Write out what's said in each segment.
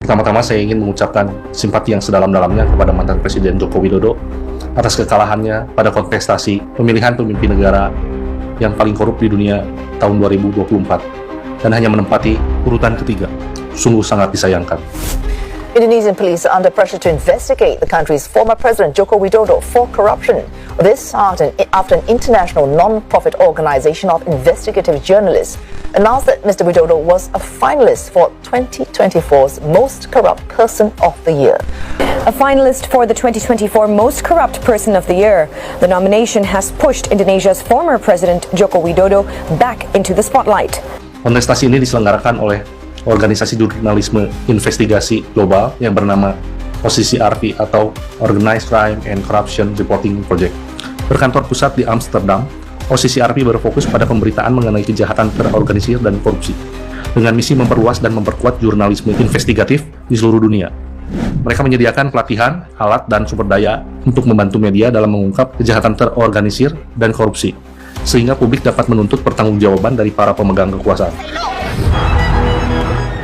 Pertama-tama saya ingin mengucapkan simpati yang sedalam-dalamnya kepada mantan Presiden Joko Widodo atas kekalahannya pada kontestasi pemilihan pemimpin negara yang paling korup di dunia tahun 2024 dan hanya menempati urutan ketiga. Sungguh sangat disayangkan. Indonesian police are under pressure to investigate the country's former President Joko Widodo for corruption. This after an international non-profit organization of investigative journalists announced that Mr. Widodo was a finalist for 2024's Most Corrupt Person of the Year. A finalist for the 2024 Most Corrupt Person of the Year, the nomination has pushed Indonesia's former President Joko Widodo back into the spotlight. Kontestasi ini diselenggarakan oleh organisasi jurnalisme investigasi global yang bernama OCCRP atau Organized Crime and Corruption Reporting Project. Berkantor pusat di Amsterdam, OCCRP berfokus pada pemberitaan mengenai kejahatan terorganisir dan korupsi, dengan misi memperluas dan memperkuat jurnalisme investigatif di seluruh dunia. Mereka menyediakan pelatihan, alat, dan sumber daya untuk membantu media dalam mengungkap kejahatan terorganisir dan korupsi, sehingga publik dapat menuntut pertanggungjawaban dari para pemegang kekuasaan.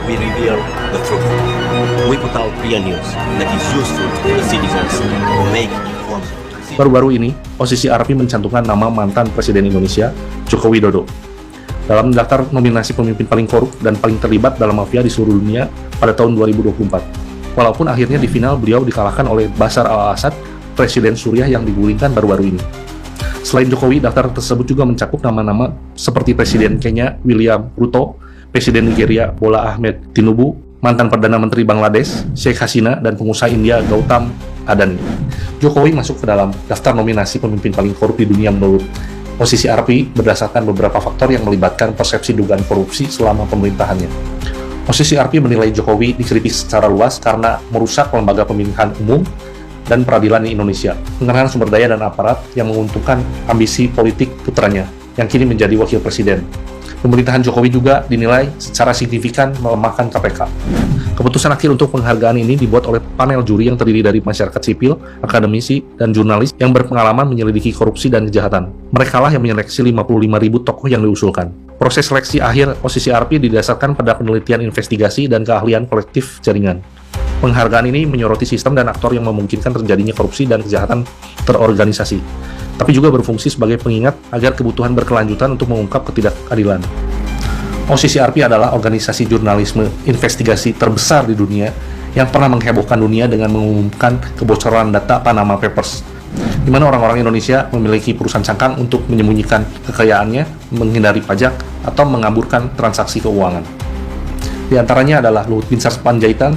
We reveal the truth. We put out real news that is useful to the citizens to make informed. Baru-baru ini, OCCRP mencantumkan nama mantan Presiden Indonesia, Joko Widodo, dalam daftar nominasi pemimpin paling korup dan paling terlibat dalam mafia di seluruh dunia pada tahun 2024. Walaupun akhirnya di final beliau dikalahkan oleh Bashar al-Assad, Presiden Suriah yang digulingkan baru-baru ini. Selain Jokowi, daftar tersebut juga mencakup nama-nama seperti Presiden Kenya William Ruto, Presiden Nigeria Bola Ahmed Tinubu, mantan Perdana Menteri Bangladesh Sheikh Hasina, dan pengusaha India Gautam Adani. Jokowi masuk ke dalam daftar nominasi pemimpin paling korup di dunia menurut OCCRP berdasarkan beberapa faktor yang melibatkan persepsi dugaan korupsi selama pemerintahannya. OCCRP menilai Jokowi dikritik secara luas karena merusak lembaga pemilihan umum dan peradilan di Indonesia, mengerahkan sumber daya dan aparat yang menguntungkan ambisi politik putranya yang kini menjadi wakil presiden. Pemerintahan Jokowi juga dinilai secara signifikan melemahkan KPK. Keputusan akhir untuk penghargaan ini dibuat oleh panel juri yang terdiri dari masyarakat sipil, akademisi, dan jurnalis yang berpengalaman menyelidiki korupsi dan kejahatan. Mereka lah yang menyeleksi 55.000 tokoh yang diusulkan. Proses seleksi akhir OCCRP didasarkan pada penelitian investigasi dan keahlian kolektif jaringan. Penghargaan ini menyoroti sistem dan aktor yang memungkinkan terjadinya korupsi dan kejahatan terorganisasi, tapi juga berfungsi sebagai pengingat agar kebutuhan berkelanjutan untuk mengungkap ketidakadilan. OCCRP adalah organisasi jurnalisme investigasi terbesar di dunia yang pernah menghebohkan dunia dengan mengumumkan kebocoran data Panama Papers, di mana orang-orang Indonesia memiliki perusahaan cangkang untuk menyembunyikan kekayaannya, menghindari pajak, atau mengaburkan transaksi keuangan. Di antaranya adalah Luhut Binsar Panjaitan,